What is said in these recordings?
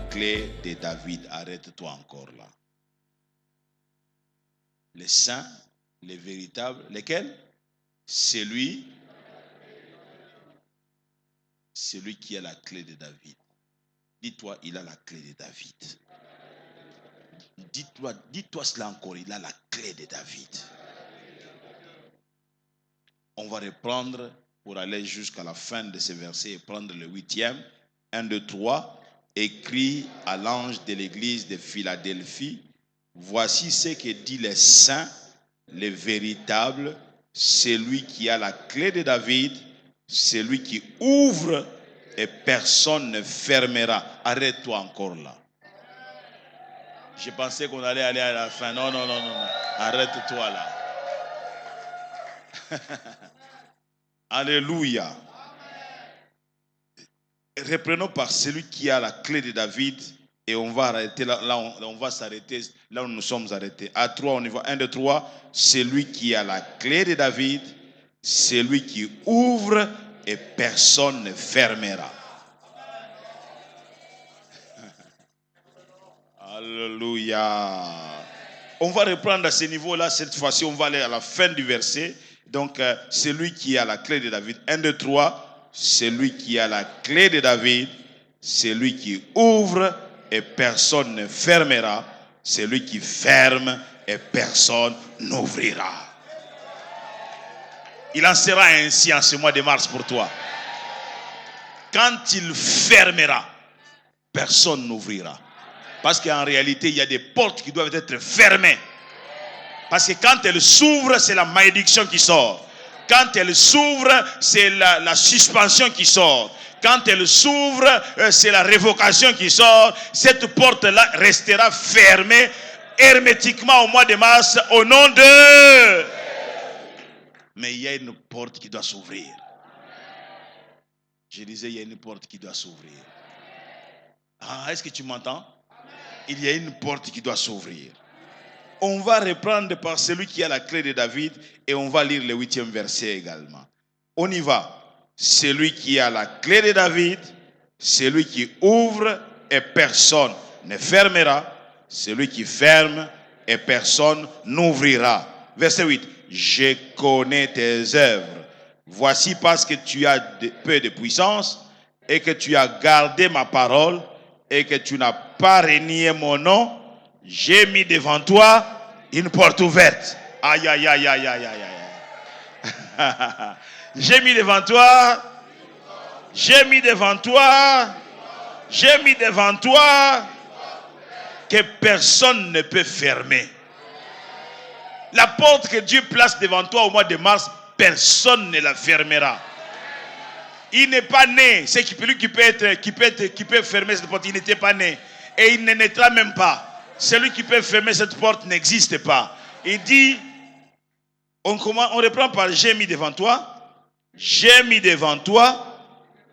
clé de David. Arrête-toi encore là. Les saints, les véritables, lesquels? Celui qui a la clé de David. Dis-toi, il a la clé de David. Dis-toi cela encore, il a la clé de David. On va reprendre pour aller jusqu'à la fin de ce verset et prendre le 8e. 1, 2, 3. Écrit à l'ange de l'église de Philadelphie. Voici ce que dit les saints, les véritables, celui qui a la clé de David, celui qui ouvre et personne ne fermera. Arrête-toi encore là. Je pensais qu'on allait aller à la fin. Non. Arrête-toi là. Alléluia. Reprenons par celui qui a la clé de David et on va arrêter là, on va s'arrêter là où nous sommes arrêtés. À 3, on y va. 1, 2, 3. Celui qui a la clé de David, celui qui ouvre et personne ne fermera. Alléluia. On va reprendre à ce niveau-là. Cette fois-ci, on va aller à la fin du verset. Donc, celui qui a la clé de David. 1, 2, 3. Celui qui a la clé de David, celui qui ouvre et personne ne fermera, celui qui ferme et personne n'ouvrira. Il en sera ainsi en ce mois de mars pour toi. Quand il fermera, personne n'ouvrira. Parce qu'en réalité, il y a des portes qui doivent être fermées. Parce que quand elles s'ouvrent, c'est la malédiction qui sort. Quand elle s'ouvre, c'est la suspension qui sort. Quand elle s'ouvre, c'est la révocation qui sort. Cette porte-là restera fermée hermétiquement au mois de mars au nom de... Mais il y a une porte qui doit s'ouvrir. Je disais, il y a une porte qui doit s'ouvrir. Ah, est-ce que tu m'entends? Il y a une porte qui doit s'ouvrir. On va reprendre par celui qui a la clé de David et on va lire le 8e verset également. On y va. Celui qui a la clé de David, celui qui ouvre et personne ne fermera, celui qui ferme et personne n'ouvrira. Verset 8. Je connais tes œuvres. Voici parce que tu as peu de puissance et que tu as gardé ma parole et que tu n'as pas renié mon nom. J'ai mis devant toi une porte ouverte. Aïe, aïe, aïe, aïe, aïe, aïe, aïe. J'ai mis devant toi que personne ne peut fermer. La porte que Dieu place devant toi au mois de mars, personne ne la fermera. Il n'est pas né. C'est qui peut fermer cette porte. Il n'était pas né. Et il ne naîtra même pas. Celui qui peut fermer cette porte n'existe pas. Il dit, on reprend par j'ai mis devant toi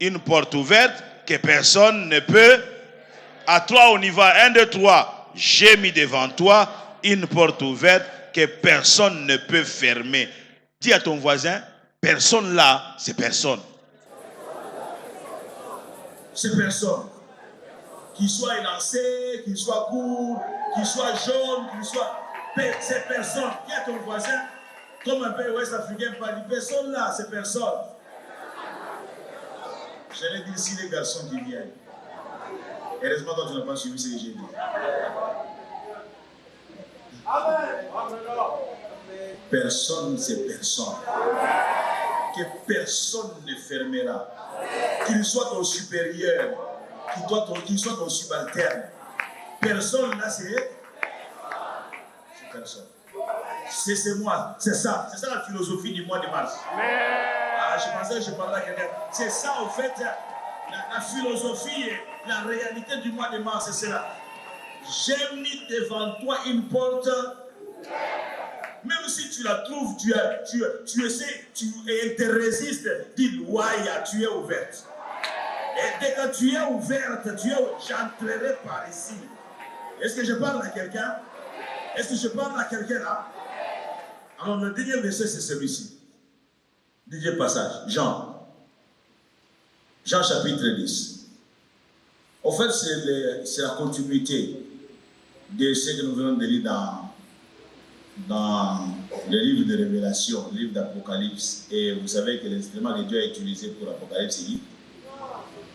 une porte ouverte que personne ne peut. À 3, on y va. 1, 2, 3. J'ai mis devant toi une porte ouverte que personne ne peut fermer. Dis à ton voisin, personne là, c'est personne. C'est personne. Qu'il soit élancé, qu'il soit court, qu'il soit jaune, qu'il soit... C'est personne. Dis à ton voisin, comme un pays ouest africain parle, personne là, c'est personne. J'allais dire si les garçons qui viennent. Heureusement, toi, tu n'as pas suivi ce que j'ai dit. Personne, c'est personne. Que personne ne fermera. Qu'il soit ton supérieur, qu'il soit ton subalterne. Personne là, c'est personne. C'est moi, c'est ça la philosophie du mois de mars. Ah, je pensais que je parlais à quelqu'un. C'est ça, en fait, la philosophie, la réalité du mois de mars, c'est cela. J'ai mis devant toi une porte. Même si tu la trouves, tu essaies, et elle te résiste, dis Ouaya, tu es ouverte. Et dès que tu es ouverte, j'entrerai par ici. Est-ce que je parle à quelqu'un? Est-ce que je parle à quelqu'un là? Alors le dernier verset, c'est celui-ci. Dernier passage, Jean chapitre 10. En fait, c'est la continuité de ce que nous venons de lire dans le livre de Révélation, le livre d'Apocalypse. Et vous savez que l'instrument que Dieu a utilisé pour l'Apocalypse, c'est qui?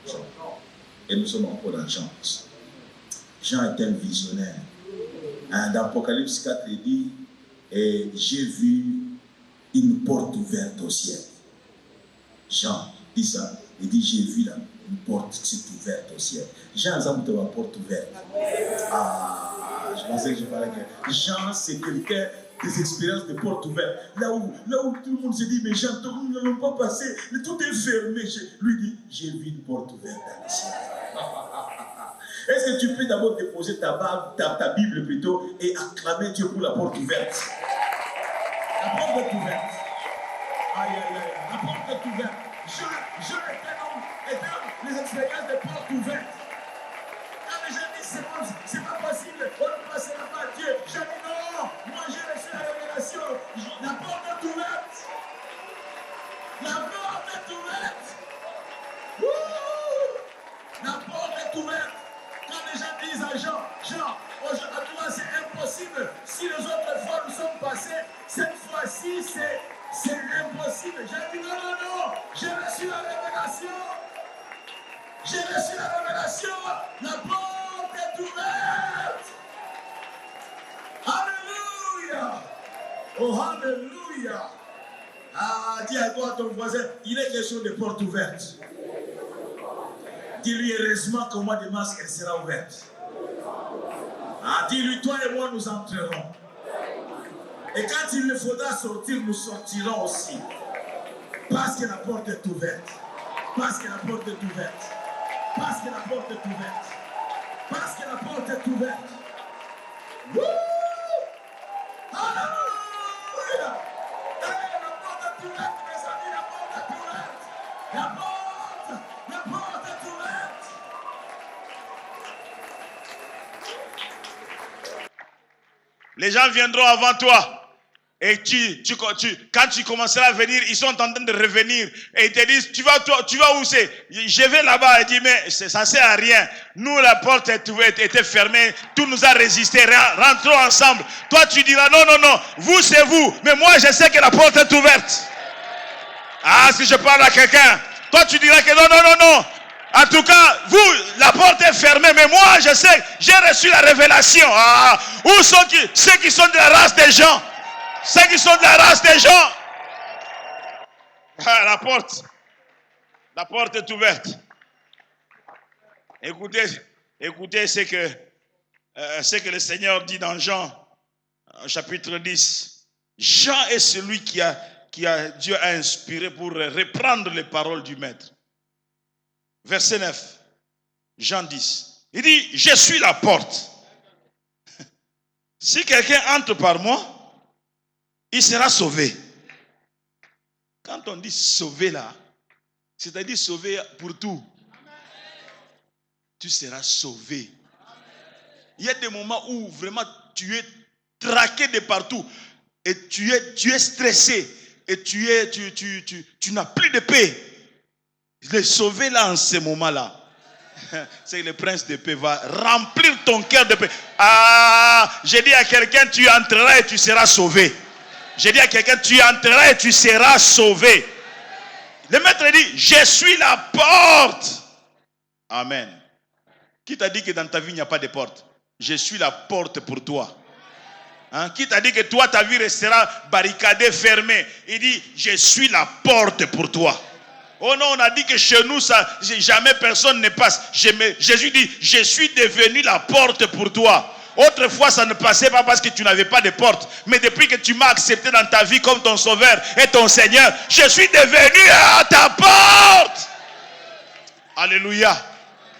Jean. Et nous sommes encore dans Jean. Jean est un visionnaire. Dans Apocalypse 4, il dit, j'ai vu une porte ouverte au ciel. Jean dit ça. Il dit, j'ai vu une porte ouverte au ciel. Jean a vu une porte ouverte. Je pensais que je parlais que Jean, c'est quelqu'un des expériences de porte ouverte. Là où tout le monde se dit, mais Jean, nous n'allons pas passer, mais tout est fermé. Lui dit, j'ai vu une porte ouverte dans le ciel. Est-ce que tu peux d'abord déposer ta Bible plutôt et acclamer Dieu pour la porte ouverte? La porte est ouverte. Aïe, aïe, aïe. La porte est ouverte. Jean est dans les expériences de porte ouverte. Quand les gens disent c'est pas possible, on ne passera pas à Dieu. J'ai dit non, moi j'ai reçu la révélation. La porte est ouverte. La porte est ouverte. La porte est ouverte. Quand les gens disent à Jean, à toi c'est impossible. Si les autres fois nous sommes passés, cette fois-ci c'est impossible. J'ai dit non, j'ai reçu la révélation. J'ai reçu la révélation. La porte est ouverte. Alléluia. Oh, alléluia. Dis à toi, ton voisin, il est question de porte ouverte. Dis-lui heureusement qu'au mois de mars, elle sera ouverte. Dis-lui, toi et moi, nous entrerons. Et quand il nous faudra sortir, nous sortirons aussi. Parce que la porte est ouverte. Parce que la porte est ouverte. Parce que la porte est ouverte. Parce que la porte est ouverte. Wouh! Alléluia! La porte est ouverte, mes amis, la porte est ouverte. La porte est ouverte. Les gens viendront avant toi. Et quand tu commenceras à venir, ils sont en train de revenir. Et ils te disent, tu vas où c'est? Je vais là-bas. Il dit, mais ça ne sert à rien. Nous, la porte était fermée. Tout nous a résisté. Rentrons ensemble. Toi, tu diras, non. Vous, c'est vous. Mais moi, je sais que la porte est ouverte. Si je parle à quelqu'un. Toi, tu diras que non. En tout cas, vous, la porte est fermée. Mais moi, je sais, j'ai reçu la révélation. Où sont ceux qui sont de la race des gens? Ceux qui sont de la race des gens. La porte est ouverte. Écoutez ce que le Seigneur dit dans Jean, chapitre 10. Jean est celui Dieu a inspiré pour reprendre les paroles du Maître. Verset 9. Jean 10. Il dit, je suis la porte. Si quelqu'un entre par moi, il sera sauvé. Quand on dit sauvé là, c'est-à-dire sauvé pour tout. Tu seras sauvé. Il y a des moments où vraiment tu es traqué de partout. Et tu es stressé. Et tu n'as plus de paix. Le sauvé là en ce moment-là, c'est que le prince de paix va remplir ton cœur de paix. J'ai dit à quelqu'un, tu entreras et tu seras sauvé. J'ai dit à quelqu'un, tu entreras et tu seras sauvé. Le maître dit, je suis la porte. Amen. Qui t'a dit que dans ta vie, il n'y a pas de porte? Je suis la porte pour toi. Qui t'a dit que toi, ta vie restera barricadée, fermée? Il dit, je suis la porte pour toi. Oh non, on a dit que chez nous, jamais personne ne passe. Jésus dit, je suis devenu la porte pour toi. Autrefois, ça ne passait pas parce que tu n'avais pas de porte. Mais depuis que tu m'as accepté dans ta vie comme ton sauveur et ton Seigneur, je suis devenu à ta porte. Alléluia.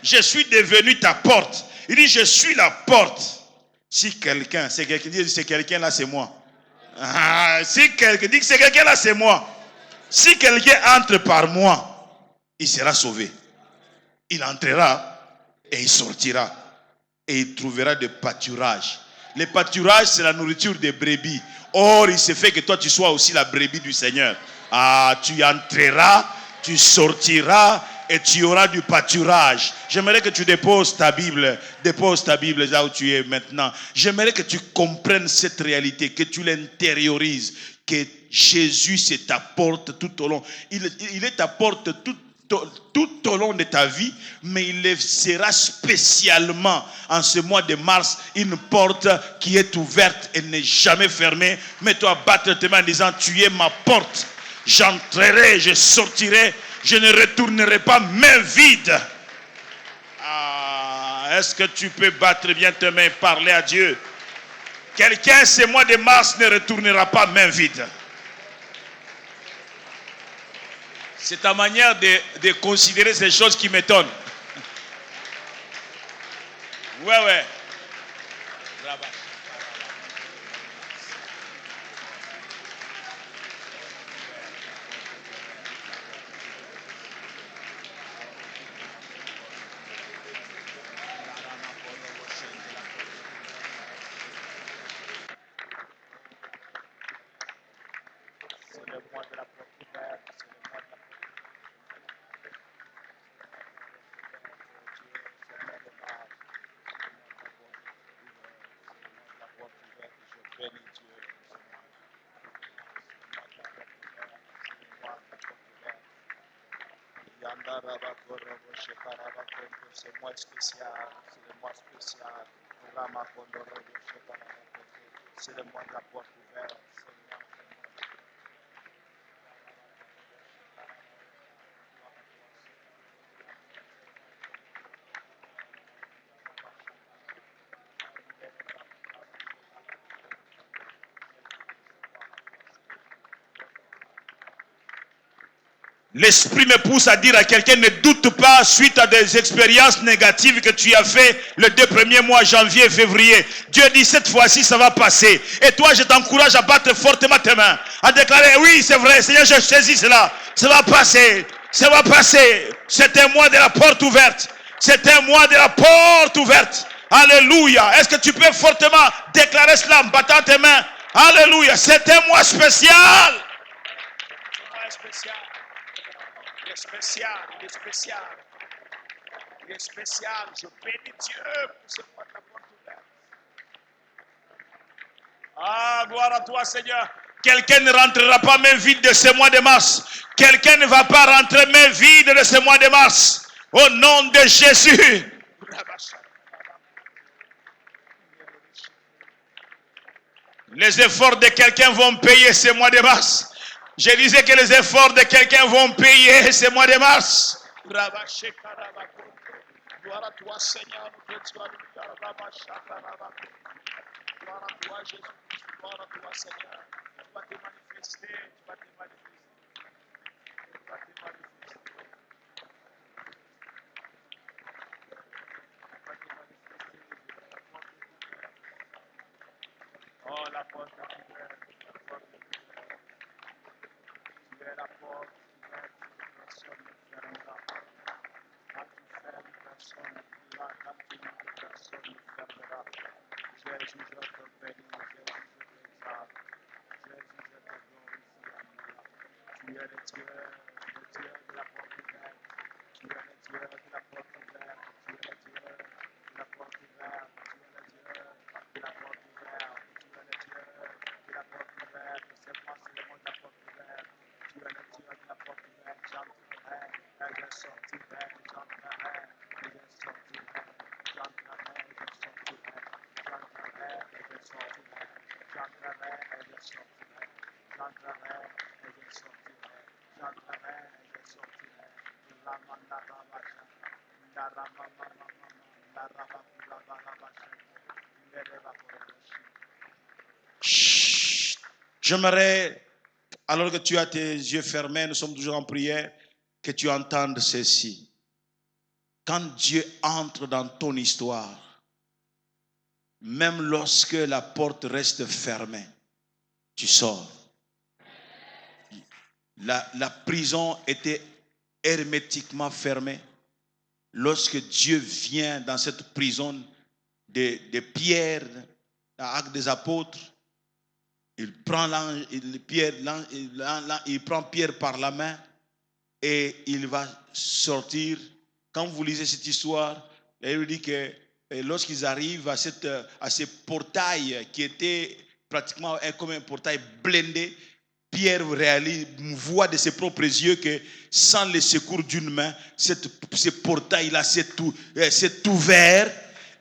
Je suis devenu ta porte. Il dit, je suis la porte. Si quelqu'un, c'est quelqu'un dit, c'est quelqu'un là, c'est moi. Si quelqu'un dit que c'est quelqu'un là, c'est moi. Si quelqu'un entre par moi, il sera sauvé. Il entrera et il sortira. Et il trouvera des pâturages. Les pâturages, c'est la nourriture des brebis. Or, il se fait que toi, tu sois aussi la brebis du Seigneur. Tu entreras, tu sortiras et tu auras du pâturage. J'aimerais que tu déposes ta Bible là où tu es maintenant. J'aimerais que tu comprennes cette réalité, que tu l'intériorises, que Jésus c'est ta porte tout au long. Il est ta porte tout au long de ta vie, mais il sera spécialement en ce mois de mars une porte qui est ouverte et n'est jamais fermée. Mets-toi à battre tes mains en disant: tu es ma porte. J'entrerai, je sortirai, je ne retournerai pas main vide. Est-ce que tu peux battre bien tes mains et parler à Dieu? Quelqu'un, ce mois de mars, ne retournera pas main vide. C'est ta manière de considérer ces choses qui m'étonnent. Ouais. C'est le mois de la porte ouverte, c'est le mois de la porte ouverte. Je bénis Dieu. C'est le mois spécial, c'est le mois spécial. C'est le mois de la porte ouverte. L'esprit me pousse à dire à quelqu'un: ne doute pas suite à des expériences négatives que tu as fait les 2 premiers mois, janvier et février. Dieu dit: cette fois-ci ça va passer. Et toi, je t'encourage à battre fortement tes mains, à déclarer: oui, c'est vrai, Seigneur, je saisis cela. Ça va passer, ça va passer. C'est un mois de la porte ouverte. C'est un mois de la porte ouverte. Alléluia. Est-ce que tu peux fortement déclarer cela en battant tes mains? Alléluia. C'est un mois spécial. C'est un mois spécial. Il est spécial, il est spécial. Il est spécial. Je bénis Dieu pour ce mois de la porte ouverte. Ah, gloire à toi, Seigneur. Quelqu'un ne rentrera pas main vide de ce mois de mars. Quelqu'un ne va pas rentrer main vide de ce mois de mars. Au nom de Jésus. Les efforts de quelqu'un vont payer ce mois de mars. Je disais que les efforts de quelqu'un vont payer ce mois de mars. Gloire à toi, Seigneur. Gloire à toi, Jésus. Gloire à toi, Seigneur. Tu vas te manifester. Tu vas te manifester. Tu vas te manifester. Oh, la porte est ouverte. La porte est ouverte. Tu es la porte ouverte. Personne ne fermera. Quand tu fermes, personne ne fermera. Quand tu ouvres, personne ne fermera. Jésus, je te bénis. Jésus, je t'exalte. Jésus, je te glorifie. Tu es le Dieu de la porte ouverte. Tu es le Dieu de la porte ouverte. Tu es le Dieu de la porte ouverte. Tu es le Dieu de la porte ouverte. Tu es le Dieu de la porte ouverte. C'est moi, c'est le monde de la porte ouverte. Tu es le Dieu de la porte ouverte. J'entrerai et je sortirai. J'entrerai et je sortirai. J'entrerai et je sortirai. J'entrerai et je sortirai. J'entrerai et je sortirai. J'entrerai et je sortirai. J'entrerai et je sortirai. Chut. J'aimerais, alors que tu as tes yeux fermés, nous sommes toujours en prière, que tu entendes ceci. Quand Dieu entre dans ton histoire, même lorsque la porte reste fermée, tu sors. La prison était hermétiquement fermée. Lorsque Dieu vient dans cette prison de Pierre, dans l'Acte des Apôtres, il prend Pierre par la main et il va sortir. Quand vous lisez cette histoire, il lui dit que lorsqu'ils arrivent à ce portail qui était pratiquement comme un portail blindé, Pierre voit de ses propres yeux que sans le secours d'une main, ce portail-là s'est ouvert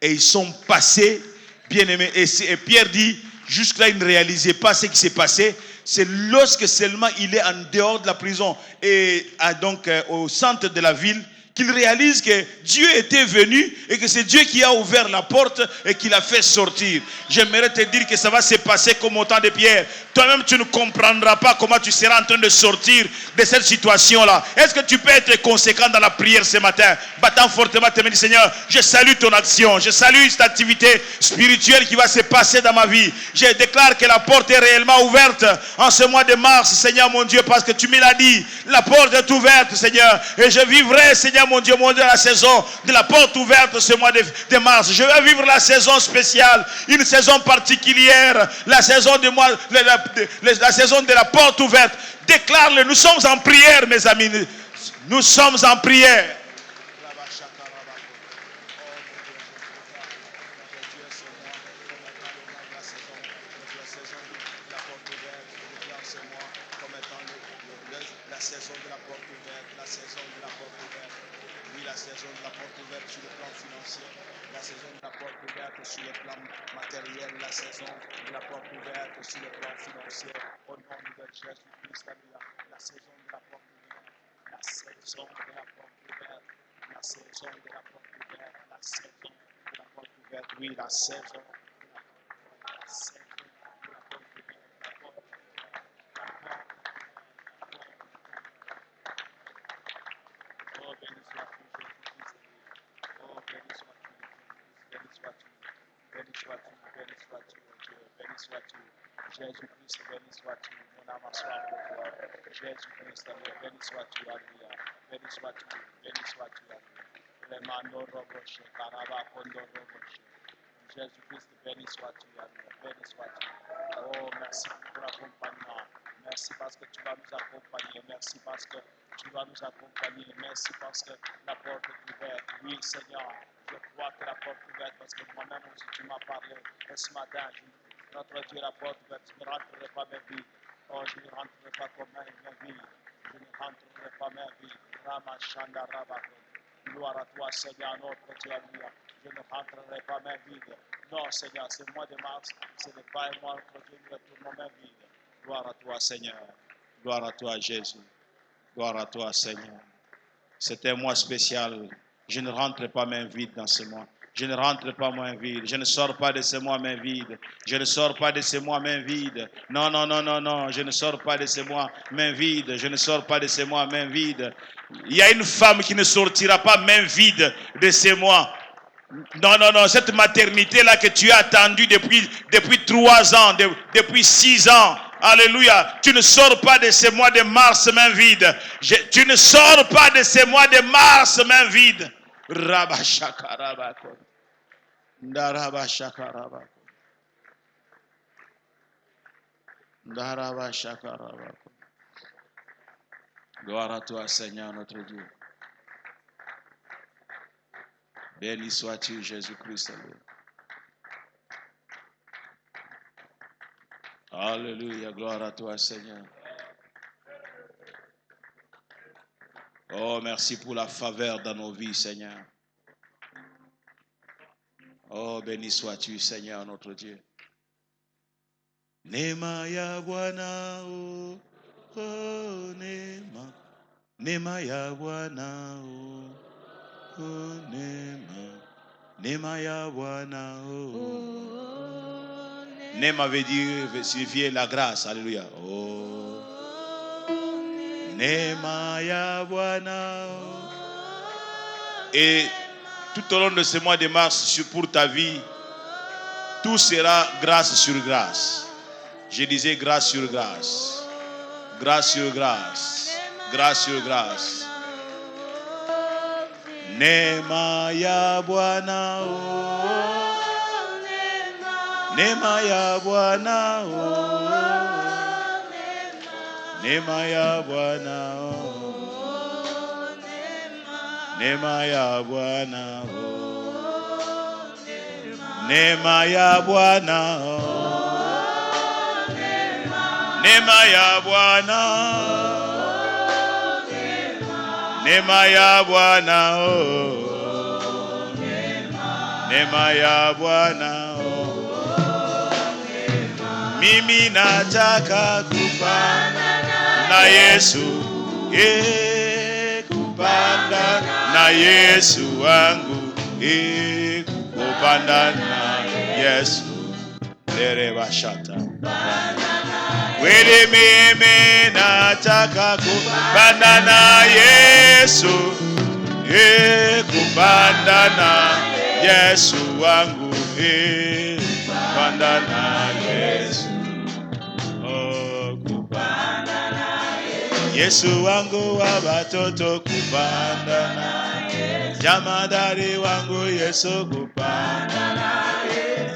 et ils sont passés, bien aimés. Et Pierre dit, jusque-là, il ne réalisait pas ce qui s'est passé. C'est lorsque seulement il est en dehors de la prison et donc au centre de la ville, qu'il réalise que Dieu était venu et que c'est Dieu qui a ouvert la porte et qui l'a fait sortir. J'aimerais te dire que ça va se passer comme au temps de Pierre. Toi-même, tu ne comprendras pas comment tu seras en train de sortir de cette situation-là. Est-ce que tu peux être conséquent dans la prière ce matin? Battant fortement tes mains, Seigneur, je salue ton action. Je salue cette activité spirituelle qui va se passer dans ma vie. Je déclare que la porte est réellement ouverte en ce mois de mars, Seigneur mon Dieu, parce que tu me l'as dit. La porte est ouverte, Seigneur, et je vivrai, Seigneur mon Dieu, la saison de la porte ouverte ce mois de mars. Je vais vivre la saison spéciale, une saison particulière, la saison la saison de la porte ouverte. Déclare-le, nous sommes en prière, mes amis. Nous sommes en prière. La saison de la porte ouverte, la saison de la porte ouverte. Oui, la saison de la porte ouverte sur le plan financier, la saison de la porte ouverte sur le plan matériel, la saison de la porte ouverte sur le plan financier. Au nom de Jésus-Christ, la saison de la porte ouverte, la saison de la porte ouverte, la saison de la porte ouverte, la saison de la porte ouverte. Oui, la saison de la porte ouverte. Oh, béni sois-tu, Jésus-Christ. Oh, béni sois-tu, béni sois-tu, béni sois-tu, béni sois-tu, oh Dieu, béni sois-tu. Jésus-Christ, béni sois-tu, mon âme a soif de toi. Jésus-Christ, béni sois-tu, alléluia. Béni sois-tu, béni sois-tu, alléluia. Remando roboche, caraba kondo roboche. Jésus-Christ, béni sois-tu, alléluia. Béni sois-tu. Oh, merci pour l'accompagnement. Merci parce que tu vas nous accompagner. Merci parce que tu vas nous accompagner. Merci parce que la porte est ouverte. Oui, Seigneur, je crois que la porte est ouverte parce que moi-même aussi tu m'as parlé. Et ce matin, notre Dieu, la porte est ouverte. Je ne rentrerai pas ma vie. Oh, je ne rentrerai pas comme ma vie. Je ne rentrerai pas ma vie. Rama Shanda Rabako. Gloire à toi, Seigneur, notre Dieu. Je ne rentrerai pas main vide. Non, Seigneur, ce mois de mars, ce n'est pas un mois que Dieu nous retourne main vide. Gloire à toi, Seigneur. Gloire à toi, Jésus. Gloire à toi, Seigneur. C'est un mois spécial. Je ne rentre pas main vide dans ce mois. Je ne rentre pas main vide. Je ne sors pas de ce mois main vide. Je ne sors pas de ce mois main vide. Non, non, non, non, non. Je ne sors pas de ce mois main vide. Je ne sors pas de ce mois main vide. Il y a une femme qui ne sortira pas main vide de ce mois. Non, non, non, cette maternité-là que tu as attendue depuis 3 ans, depuis 6 ans. Alléluia. Tu ne sors pas de ce mois de mars main vide. Tu ne sors pas de ce mois de mars main vide. Rabashakarabako. Ndarabashakarabako. Ndarabashakarabako. Gloire à toi, Seigneur, notre Dieu. Béni sois-tu, Jésus-Christ. Alléluia, gloire à toi, Seigneur. Oh, merci pour la faveur dans nos vies, Seigneur. Oh, béni sois-tu, Seigneur, notre Dieu. Nema ya Bwana, oh, oh, nema. Nema ya Bwana, oh. Oh, Nema ya Bwana, oh. Nema veut dire signifier la grâce, alléluia. Oh, Nema ya Bwana, oh. Et tout au long de ce mois de mars, pour ta vie, tout sera grâce sur grâce. Je disais grâce sur grâce, grâce sur grâce, grâce sur grâce. Nema ya Bwana, oh. Nema ya Bwana, oh. Nema ya Bwana, oh. Neema ya Bwana, neema ya Bwana, neema ya Bwana, neema ya Bwana, neema ya Bwana. Mimi nataka kupanda na Yesu, kupanda na Yesu wangu, kupanda na Yesu. Lerebashata. Kweli mimi nataka kupanda na Yesu, kupanda na Yesu wangu, kupanda na Yesu. Oh, kupanda na Yesu wangu wa batoto, kupanda na Yesu. Jamadari wangu Yesu, kupanda na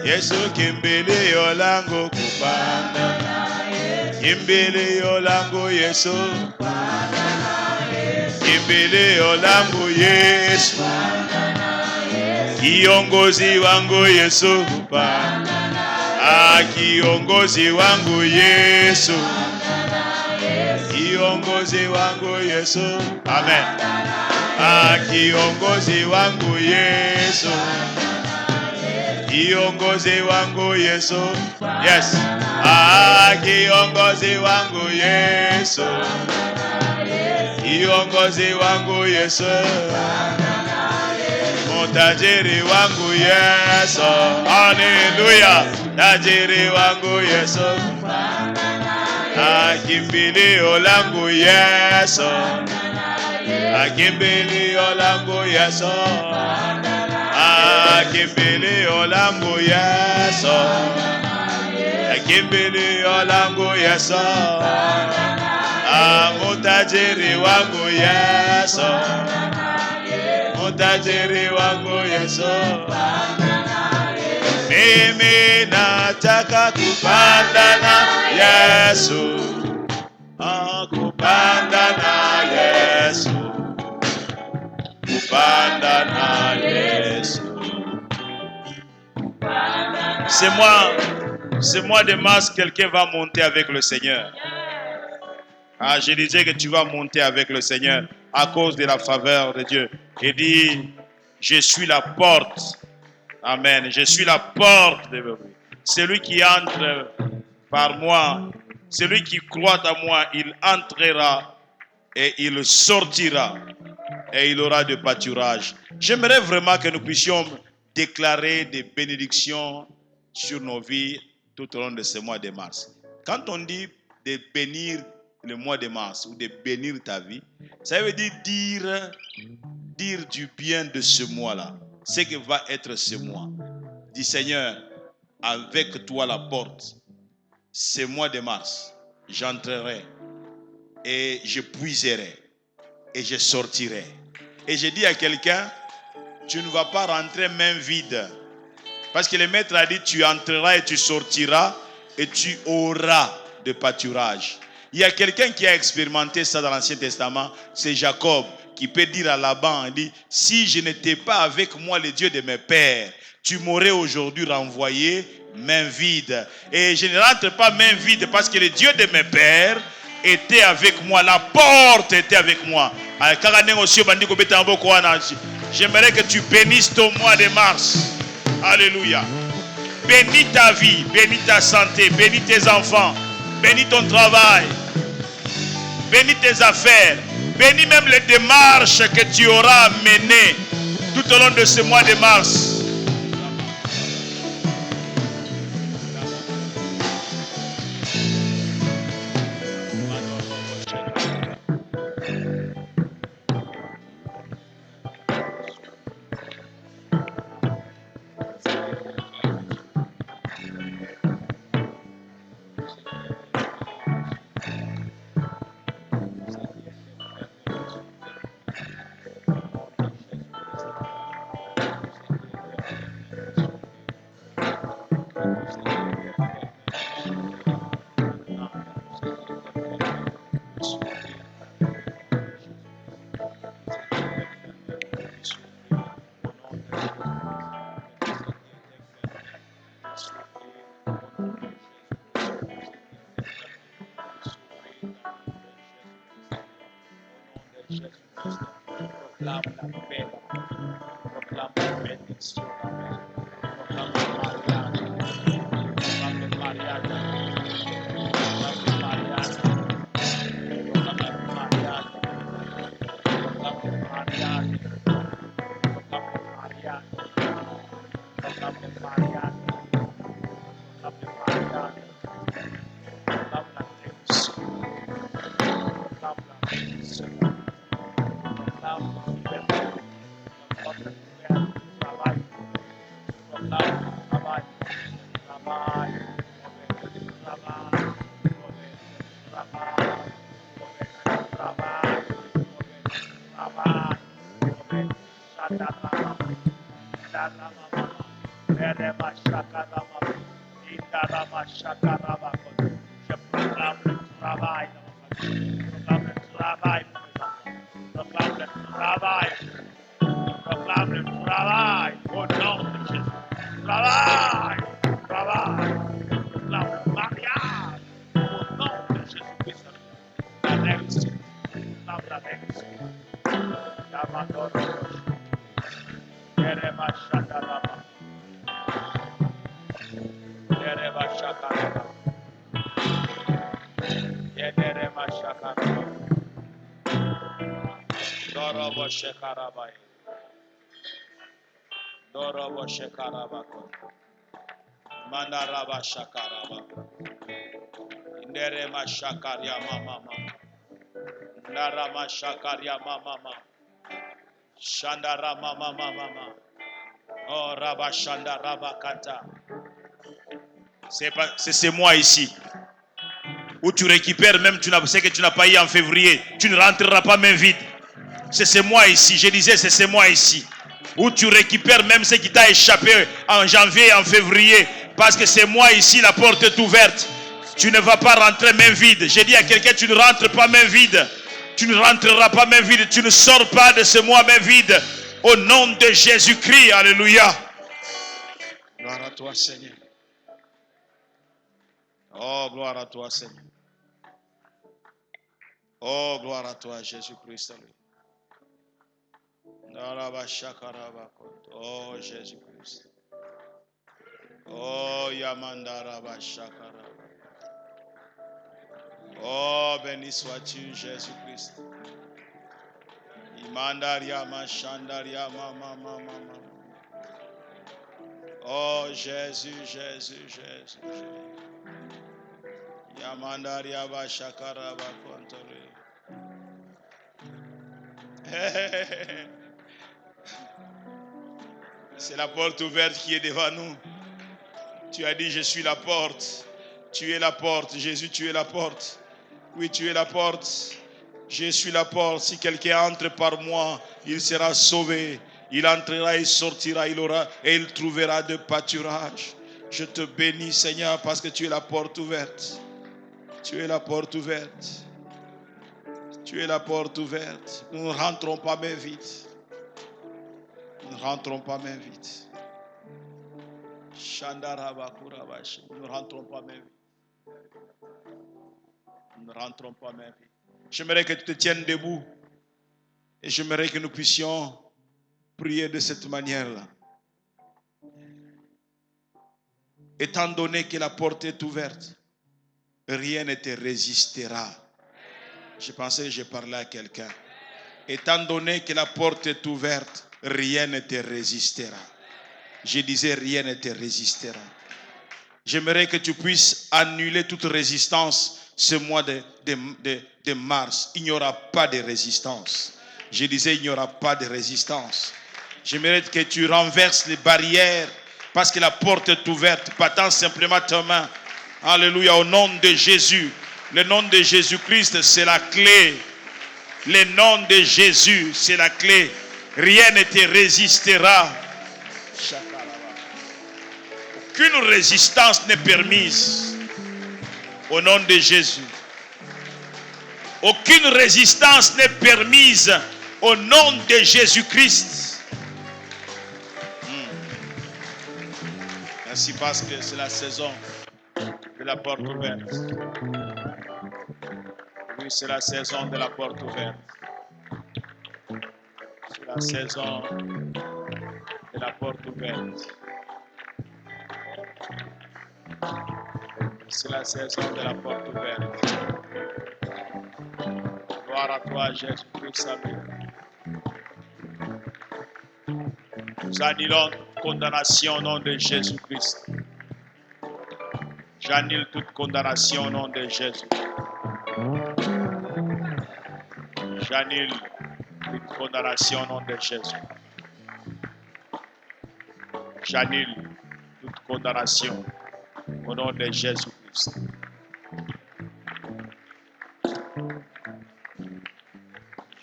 Yesu. Kimbilio langu, kupanda na Yesu. Kimbilio langu Yesu, kupanda na Yesu. Kimbilio langu Yesu, kupanda na Yesu. Kiongozi wangu Yesu, kupanda na Yesu. Kiongozi wangu Yesu, kiongozi wangu Yesu. Amen. Kiongozi wangu Yesu, kiongozi wangu Yesu. Yes. Kiongozi wangu Yesu, kiongozi wangu Yesu. Tajiri wangu Yesu. Hallelujah. Tajiri wangu Yesu, kimbilio langu Yesu, kimbilio langu Yesu, kimbilio langu Yesu, kimbilio langu Yesu. Mutajiri wangu Yesu, mutajiri wangu Yesu. Mimi nataka kupanda na Yesu, kupanda na Yesu, kupanda na Yesu. C'est moi de mars, quelqu'un va monter avec le Seigneur. Je disais que tu vas monter avec le Seigneur à cause de la faveur de Dieu. Et dit, je suis la porte. Amen. Je suis la porte de vie. Celui qui entre par moi, celui qui croit à moi, il entrera et il sortira et il aura de pâturage. J'aimerais vraiment que nous puissions déclarer des bénédictions sur nos vies tout au long de ce mois de mars. Quand on dit de bénir le mois de mars ou de bénir ta vie, ça veut dire du bien de ce mois-là. Ce que va être ce mois. Dis Seigneur, avec toi la porte, ce mois de mars, j'entrerai et je puiserai et je sortirai. Et je dis à quelqu'un, tu ne vas pas rentrer main vide. Parce que le maître a dit, tu entreras et tu sortiras et tu auras de pâturage. Il y a quelqu'un qui a expérimenté ça dans l'Ancien Testament, c'est Jacob, qui peut dire à Laban, il dit, si je n'étais pas avec moi, le Dieu de mes pères, tu m'aurais aujourd'hui renvoyé main vide. Et je ne rentre pas main vide parce que le Dieu de mes pères était avec moi. La porte était avec moi. J'aimerais que tu bénisses ton mois de mars. Alléluia. Bénis ta vie, bénis ta santé, bénis tes enfants, bénis ton travail, bénis tes affaires. Bénis même les démarches que tu auras menées tout au long de ce mois de mars. Jésus-Christ. Proclame la paix. Proclame la bénédiction. Proclame le mariage. Proclame le mariage. Proclame le mariage. Proclame le mariage. Proclame le mariage. Proclame le mariage. Proclame le mariage. Proclame le mariage. Proclame la bénédiction. Proclame la bénédiction. Proclame la liberté. Proclame la liberté du travail. Proclame le travail. Travail. Travail. Travail. Travail. Travail. Je proclame le travail dans ma famille. Je proclame le travail pour mes enfants. Je proclame le travail. Je proclame le travail au nom de Jésus. Travail. Travail. Je proclame le mariage au nom de Jésus-Christ. La réussite. Je proclame la réussite. Mandaraba shakaraba. Nderema shakaria mama. Ndarama shakaria mama. Shandara mama. Oh raba shandaraba kata. C'est moi ici. Où tu récupères même ce que tu n'as pas eu en février. Tu ne rentreras pas main vide. C'est moi ici. Je disais c'est moi ici. Où tu récupères même ce qui t'a échappé en janvier et en février. Parce que c'est moi ici, la porte est ouverte. Tu ne vas pas rentrer main vide. J'ai dit à quelqu'un, tu ne rentres pas main vide. Tu ne rentreras pas main vide. Tu ne sors pas de ce mois main vide. Au nom de Jésus-Christ. Alléluia. Gloire à toi, Seigneur. Oh, gloire à toi, Seigneur. Oh, gloire à toi, Jésus-Christ. Oh, Jésus-Christ. Oh, Yamandaraba Shakaraba. Oh, béni sois-tu, Jésus-Christ. Imandaria Mashandaria Mama. Oh, Jésus. Yamandaria Bashakaraba Kontore. C'est la porte ouverte qui est devant nous. Tu as dit, je suis la porte. Tu es la porte. Jésus, tu es la porte. Oui, tu es la porte. Je suis la porte. Si quelqu'un entre par moi, il sera sauvé. Il entrera et sortira. Il aura et il trouvera de pâturage. Je te bénis, Seigneur, parce que tu es la porte ouverte. Tu es la porte ouverte. Tu es la porte ouverte. Nous ne rentrons pas main vide. Nous ne rentrons pas main vide. Nous ne rentrons pas main vide. Nous ne rentrons pas main vide. J'aimerais que tu te tiennes debout. Et j'aimerais que nous puissions prier de cette manière-là. Étant donné que la porte est ouverte, rien ne te résistera. Je pensais que je parlais à quelqu'un. Étant donné que la porte est ouverte, rien ne te résistera. Je disais, rien ne te résistera. J'aimerais que tu puisses annuler toute résistance ce mois de mars. Il n'y aura pas de résistance. Je disais, il n'y aura pas de résistance. J'aimerais que tu renverses les barrières parce que la porte est ouverte. Battant simplement ta main. Alléluia, au nom de Jésus. Le nom de Jésus-Christ, c'est la clé. Le nom de Jésus, c'est la clé. Rien ne te résistera. Aucune résistance n'est permise. Au nom de Jésus. Aucune résistance n'est permise. Au nom de Jésus-Christ. Merci parce que c'est la saison de la porte ouverte. Oui, c'est la saison de la porte ouverte. la saison de la porte ouverte. C'est la saison de la porte ouverte. Gloire à toi, Jésus-Christ. Amen. Nous annulons toute condamnation au nom de Jésus-Christ. J'annule toute condamnation au nom de Jésus. J'annule toute condamnation au nom de Jésus. J'annule toute condamnation au nom de Jésus-Christ.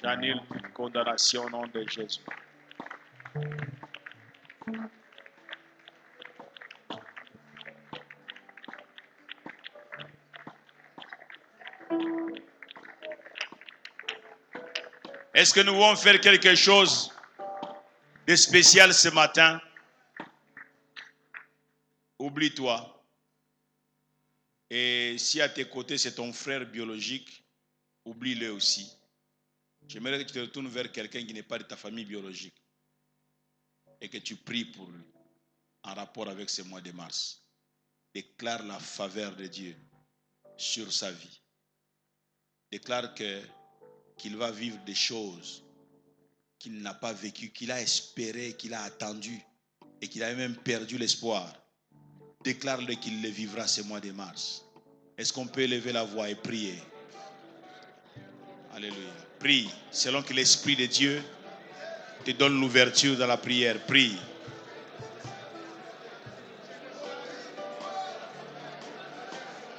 J'annule toute condamnation au nom de Jésus. Est-ce que nous voulons faire quelque chose de spécial ce matin? Oublie-toi. Et si à tes côtés c'est ton frère biologique, oublie-le aussi. J'aimerais que tu te retournes vers quelqu'un qui n'est pas de ta famille biologique et que tu pries pour lui en rapport avec ce mois de mars. Déclare la faveur de Dieu sur sa vie. Déclare qu'il va vivre des choses qu'il n'a pas vécues, qu'il a espéré, qu'il a attendu et qu'il a même perdu l'espoir. Déclare-le qu'il le vivra ce mois de mars. Est-ce qu'on peut élever la voix et prier? Alléluia. Prie, selon que l'Esprit de Dieu te donne l'ouverture dans la prière. Prie.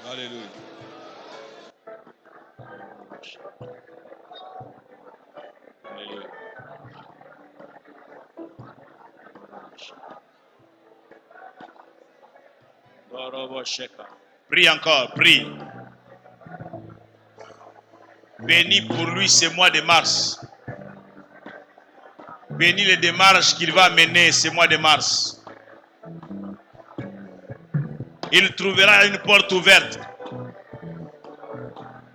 Alléluia. Alléluia. Prie encore, prie. Bénis pour lui ce mois de mars. Bénis les démarches qu'il va mener ce mois de mars. Il trouvera une porte ouverte.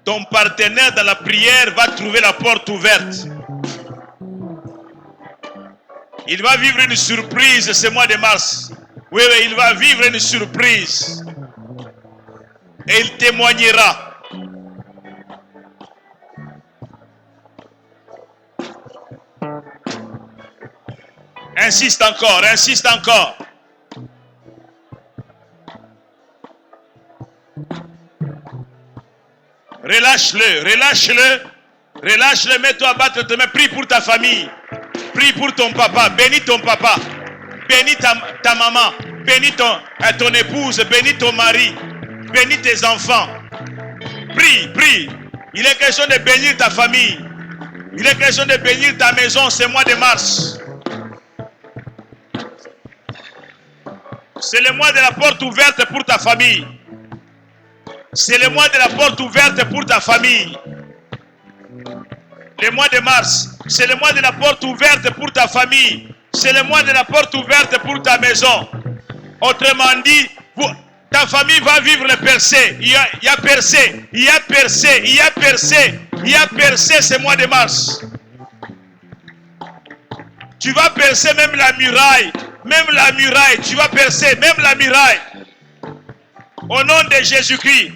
Ton partenaire dans la prière va trouver la porte ouverte. Il va vivre une surprise ce mois de mars. Oui, il va vivre une surprise. Et il témoignera. Insiste encore, insiste encore. Relâche-le, relâche-le. Relâche-le, mets-toi à battre tes mains. Prie pour ta famille. Prie pour ton papa. Bénis ton papa. Bénis ta maman. Bénis ton épouse. Bénis ton mari. Bénis tes enfants. Prie, prie. Il est question de bénir ta famille. Il est question de bénir ta maison ce mois de mars. C'est le mois de la porte ouverte pour ta famille. C'est le mois de la porte ouverte pour ta famille. Le mois de mars, c'est le mois de la porte ouverte pour ta famille. C'est le mois de la porte ouverte pour ta maison. Autrement dit, ta famille va vivre le percé. Il y a percé, il y a percé, il y a percé, il y a percé ce mois de mars. Tu vas percer même la muraille. Même la muraille, tu vas percer même la muraille. Au nom de Jésus-Christ.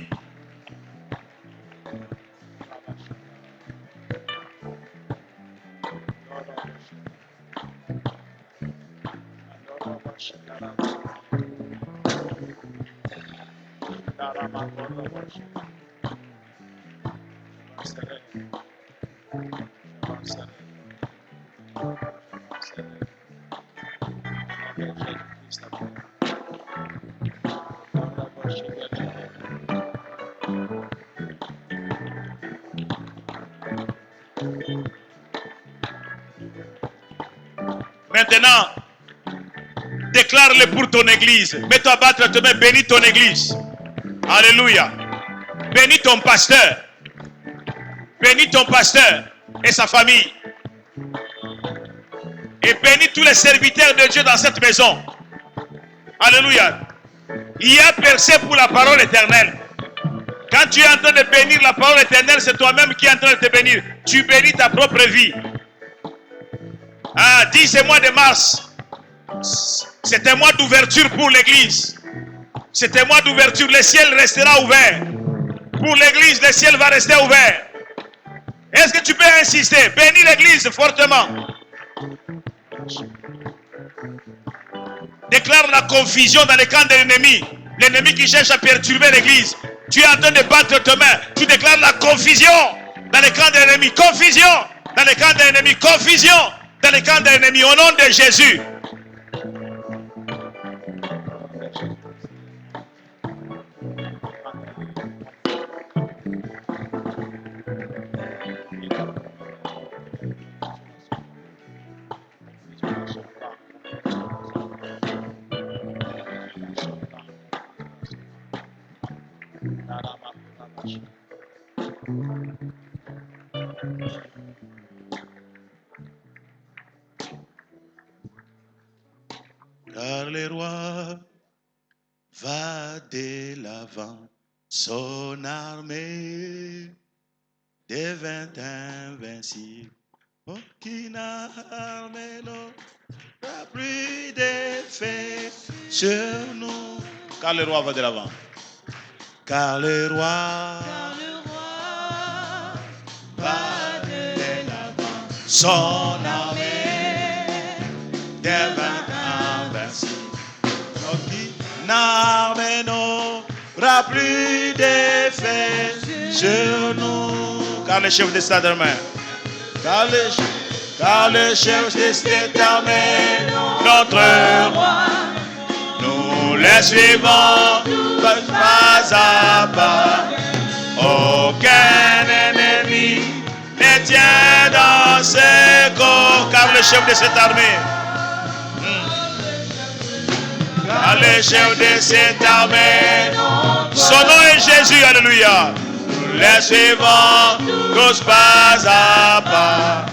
Maintenant, déclare-le pour ton église. Mets-toi à battre tes mains, bénis ton église. Alléluia. Bénis ton pasteur. Bénis ton pasteur et sa famille. Et bénis tous les serviteurs de Dieu dans cette maison. Alléluia. Il y a percé pour la parole éternelle. Quand tu es en train de bénir la parole éternelle, c'est toi-même qui es en train de te bénir. Tu bénis ta propre vie. Ah, dis ce mois de mars. C'est un mois d'ouverture pour l'église. C'est un mois d'ouverture. Le ciel restera ouvert. Pour l'église, le ciel va rester ouvert. Est-ce que tu peux insister? Bénis l'église fortement. Déclare la confusion dans les camps de l'ennemi. L'ennemi qui cherche à perturber l'église. Tu es en train de battre tes mains. Tu déclares la confusion dans les camps de l'ennemi. Confusion dans les camps de l'ennemi. Confusion dans les camps de l'ennemi. Au nom de Jésus. Car le roi va de l'avant, son armée devint invincible. Aucune armée n'aura plus d'effet sur nous. Car le roi va de l'avant. Car le roi va de l'avant, son armée devint invincible. Aucune armée n'aura plus d'effet sur nous. Car le chef de cette armée, car le chef de cette armée, notre roi, nous les suivons pas à pas. Aucun ennemi ne tient dans ses corps. Car le chef de cette armée, car le chef de cette armée, son nom est Jésus, alléluia. Nous les suivons tous pas à pas.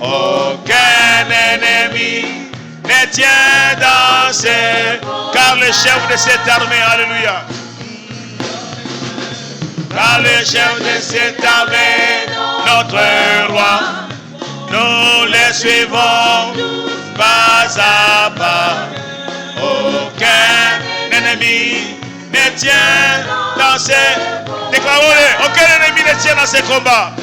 Aucun ennemi ne tient dans ses, car le chef de cette armée, alléluia. Car le chef de cette armée, notre roi, nous les suivons pas à pas. Aucun ennemi ne tient dans ses, déclarons-le, aucun ennemi ne tient dans ses combats.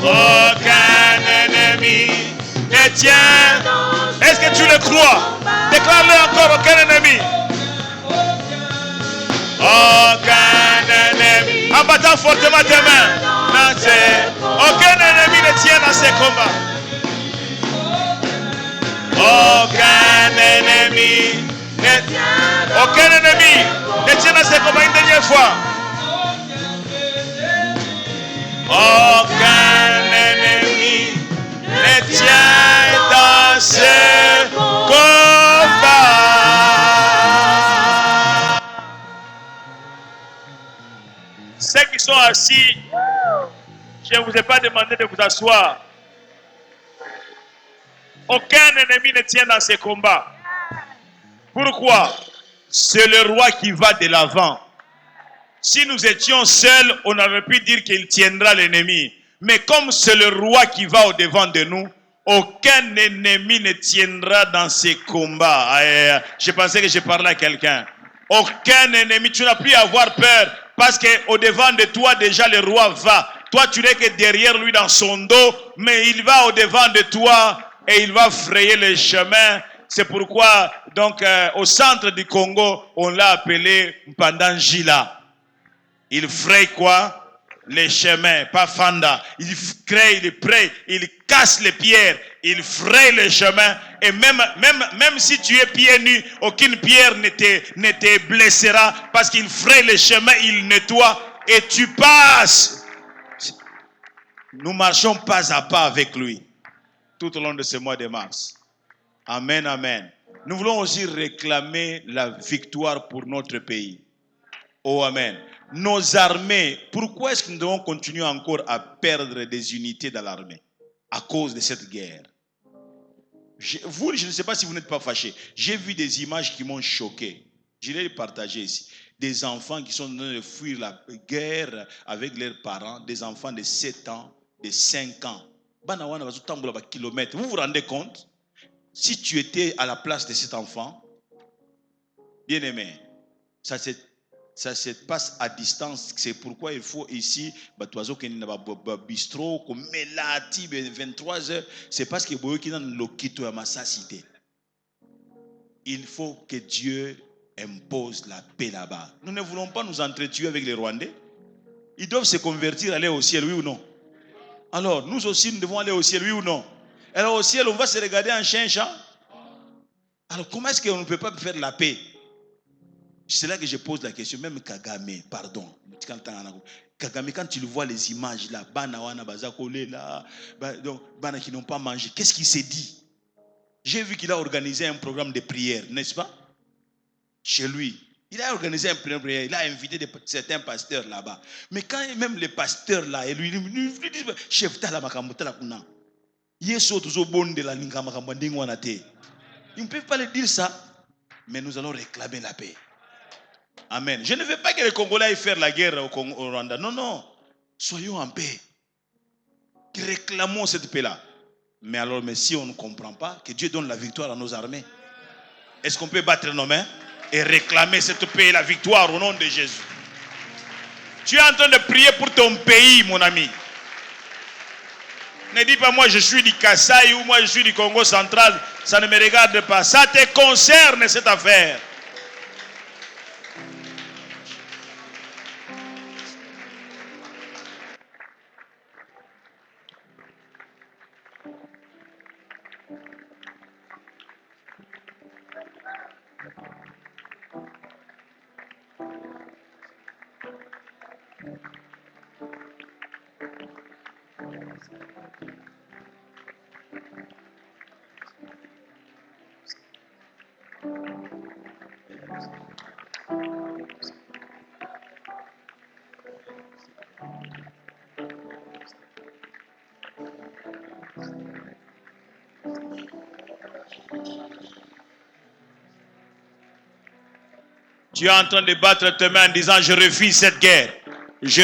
Aucun ennemi ne tient. Est-ce que tu le crois? Déclare-le encore, aucun ennemi. Aucun ennemi. En battant fortement tes mains. Aucun ennemi ne tient dans ses combats. Aucun ennemi ne tient. Aucun ennemi ne tient dans ses combats une dernière fois. Aucun ennemi ne tient dans ses combats. Ceux qui sont assis, je ne vous ai pas demandé de vous asseoir. Aucun ennemi ne tient dans ses combats. Pourquoi? C'est le roi qui va de l'avant. Si nous étions seuls, on aurait pu dire qu'il tiendra l'ennemi. Mais comme c'est le roi qui va au-devant de nous, aucun ennemi ne tiendra dans ses combats. Je pensais que je parlais à quelqu'un. Aucun ennemi, tu n'as plus à avoir peur. Parce qu'au-devant de toi, déjà le roi va. Toi, tu n'es que derrière lui dans son dos. Mais il va au-devant de toi et il va frayer le chemin. C'est pourquoi, donc, au centre du Congo, on l'a appelé Mpandangila. Il fraye quoi? Les chemins, pas Fanda. Il crée, il prie, il casse les pierres, il fraye les chemins. Et même si tu es pieds nus, aucune pierre ne te blessera parce qu'il fraye les chemins, il nettoie et tu passes. Nous marchons pas à pas avec lui tout au long de ce mois de mars. Amen, amen. Nous voulons aussi réclamer la victoire pour notre pays. Oh, amen. Nos armées, pourquoi est-ce que nous devons continuer encore à perdre des unités dans l'armée? À cause de cette guerre. Je ne sais pas si vous n'êtes pas fâchés. J'ai vu des images qui m'ont choqué. Je vais les partager ici. Des enfants qui sont en train de fuir la guerre avec leurs parents. Des enfants de 7 ans, de 5 ans, Vous vous rendez compte? Si tu étais à la place de cet enfant, bien aimé, ça se passe à distance. C'est pourquoi il faut ici, bistrot, comme melati, 23h. C'est parce que il faut que Dieu impose la paix là-bas. Nous ne voulons pas nous entretuer avec les Rwandais. Ils doivent se convertir, aller au ciel, oui ou non? Alors, nous aussi, nous devons aller au ciel, oui ou non? Alors, au ciel, on va se regarder en chien-chat. Alors, comment est-ce qu'on ne peut pas faire la paix? C'est là que je pose la question. Même Kagame, pardon. Kagame, quand tu le vois les images là, donc, Bana qui n'ont pas mangé, qu'est-ce qu'il s'est dit? J'ai vu qu'il a organisé un programme de prière, n'est-ce pas? Chez lui. Il a organisé un programme de prière. Il a invité certains pasteurs là-bas. Mais quand même les pasteurs là, ils lui disent, chef, t'as la makambo, t'as la kuna. Yeso tuzo bon de la linga makambo ndingwanate. Ils ne peuvent pas le dire ça. Mais nous allons réclamer la paix. Amen. Je ne veux pas que les Congolais aillent faire la guerre au Rwanda. Non, non. Soyons en paix. Réclamons cette paix-là. Mais alors, si on ne comprend pas, que Dieu donne la victoire à nos armées. Est-ce qu'on peut battre nos mains et réclamer cette paix et la victoire au nom de Jésus? Tu es en train de prier pour ton pays, mon ami. Ne dis pas moi je suis du Kasaï ou moi je suis du Congo central. Ça ne me regarde pas. Ça te concerne cette affaire. Tu es en train de battre tes mains en disant je refuse cette guerre. Je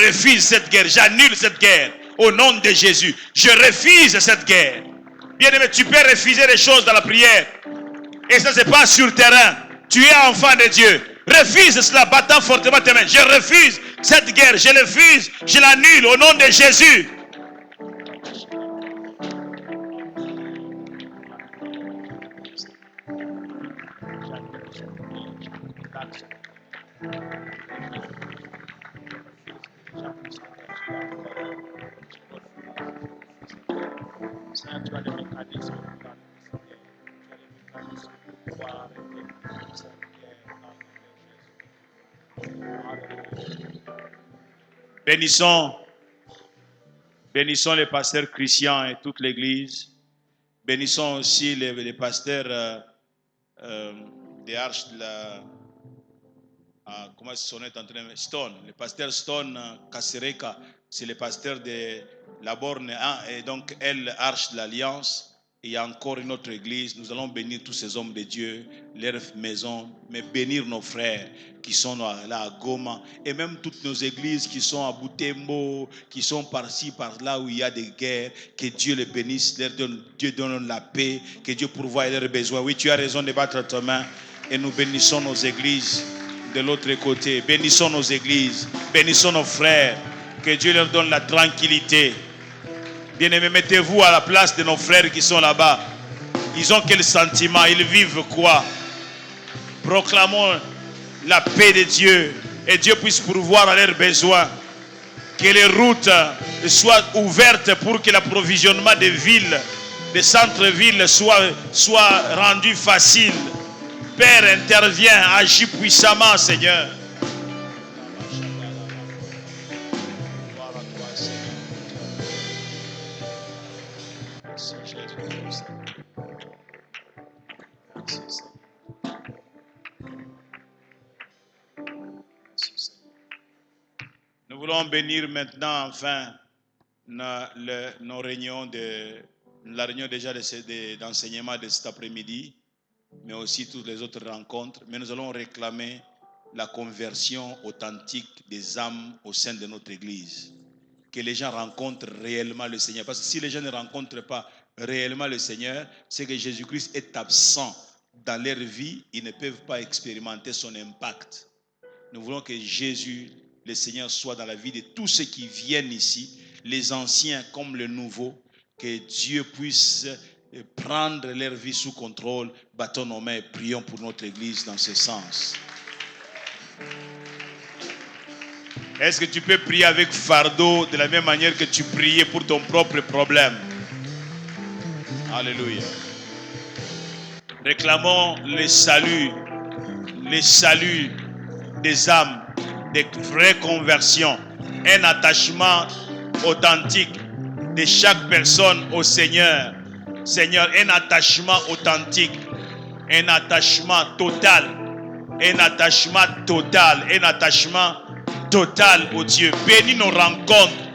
refuse cette guerre. J'annule cette guerre. Au nom de Jésus. Je refuse cette guerre. Bien aimé, tu peux refuser les choses dans la prière. Et ça se passe sur le terrain. Tu es enfant de Dieu. Refuse cela, battant fortement tes mains. Je refuse cette guerre. Je refuse. Je l'annule au nom de Jésus. Bénissons les pasteurs chrétiens et toute l'église. Bénissons aussi les pasteurs des arches de la... comment son est en train de... Stone. Le pasteur Stone Kasereka, c'est le pasteur de la borne 1 et donc elle, arche de l'Alliance. Et il y a encore une autre église. Nous allons bénir tous ces hommes de Dieu, leurs maisons, mais bénir nos frères qui sont là à Goma et même toutes nos églises qui sont à Butembo, qui sont par-ci, par-là où il y a des guerres. Que Dieu les bénisse, Dieu donne la paix, que Dieu pourvoie leurs besoins. Oui, tu as raison de battre ta main et nous bénissons nos églises de l'autre côté. Bénissons nos églises, bénissons nos frères, que Dieu leur donne la tranquillité. Bien-aimés, mettez-vous à la place de nos frères qui sont là-bas. Ils ont quel sentiment? Ils vivent quoi? Proclamons la paix de Dieu et Dieu puisse pourvoir à leurs besoins. Que les routes soient ouvertes pour que l'approvisionnement des villes, des centres-villes soit rendu facile. Père, interviens, agis puissamment, Seigneur. Nous voulons bénir maintenant, enfin, nos réunions la réunion déjà d'enseignement de cet après-midi, mais aussi toutes les autres rencontres. Mais nous allons réclamer la conversion authentique des âmes au sein de notre Église. que les gens rencontrent réellement le Seigneur. Parce que si les gens ne rencontrent pas réellement le Seigneur, c'est que Jésus-Christ est absent dans leur vie. Ils ne peuvent pas expérimenter son impact. Nous voulons que Jésus, le Seigneur, soit dans la vie de tous ceux qui viennent ici, les anciens comme les nouveaux, que Dieu puisse prendre leur vie sous contrôle. Battons nos mains et prions pour notre Église dans ce sens. Est-ce que tu peux prier avec fardeau de la même manière que tu priais pour ton propre problème? Alléluia. Réclamons le salut des âmes, des vraies conversions, un attachement authentique de chaque personne au Seigneur. Seigneur, un attachement authentique, un attachement total, un attachement total au Dieu. Bénis nos rencontres.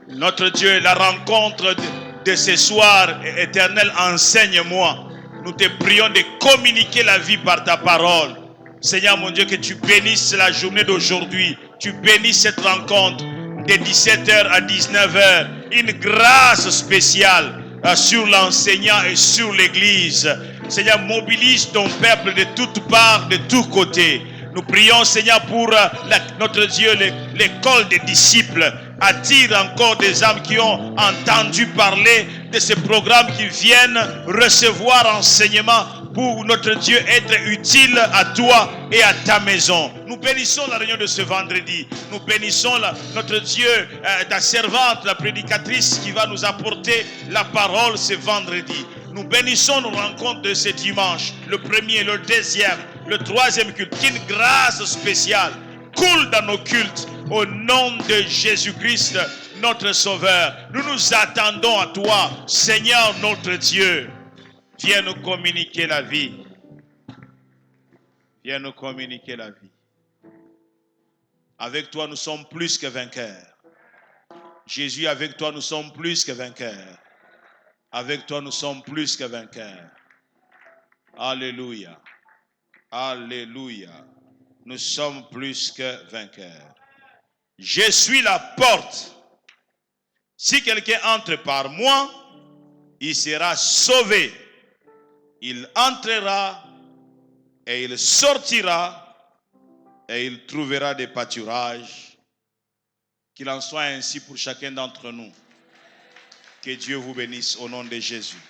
Notre Dieu, la rencontre de ce soir, éternel, enseigne-moi. Nous te prions de communiquer la vie par ta parole. Seigneur mon Dieu, que tu bénisses la journée d'aujourd'hui. Tu bénisses cette rencontre de 17h à 19h. Une grâce spéciale sur l'enseignant et sur l'église. Seigneur, mobilise ton peuple de toutes parts, de tous côtés. Nous prions, Seigneur, pour notre Dieu, l'école des disciples. Attire encore des âmes qui ont entendu parler de ces programmes, qui viennent recevoir enseignement pour notre Dieu être utile à toi et à ta maison. Nous bénissons la réunion de ce vendredi. Nous bénissons notre Dieu, ta servante, la prédicatrice qui va nous apporter la parole ce vendredi. Nous bénissons nos rencontres de ce dimanche, le premier, le deuxième, le troisième culte. Qu'une grâce spéciale coule dans nos cultes au nom de Jésus-Christ, notre Sauveur. Nous nous attendons à toi, Seigneur notre Dieu. Viens nous communiquer la vie. Viens nous communiquer la vie. Avec toi, nous sommes plus que vainqueurs. Jésus, avec toi, nous sommes plus que vainqueurs. Avec toi, nous sommes plus que vainqueurs. Alléluia. Alléluia. Nous sommes plus que vainqueurs. Je suis la porte. Si quelqu'un entre par moi, il sera sauvé. Il entrera et il sortira et il trouvera des pâturages. Qu'il en soit ainsi pour chacun d'entre nous. Que Dieu vous bénisse au nom de Jésus.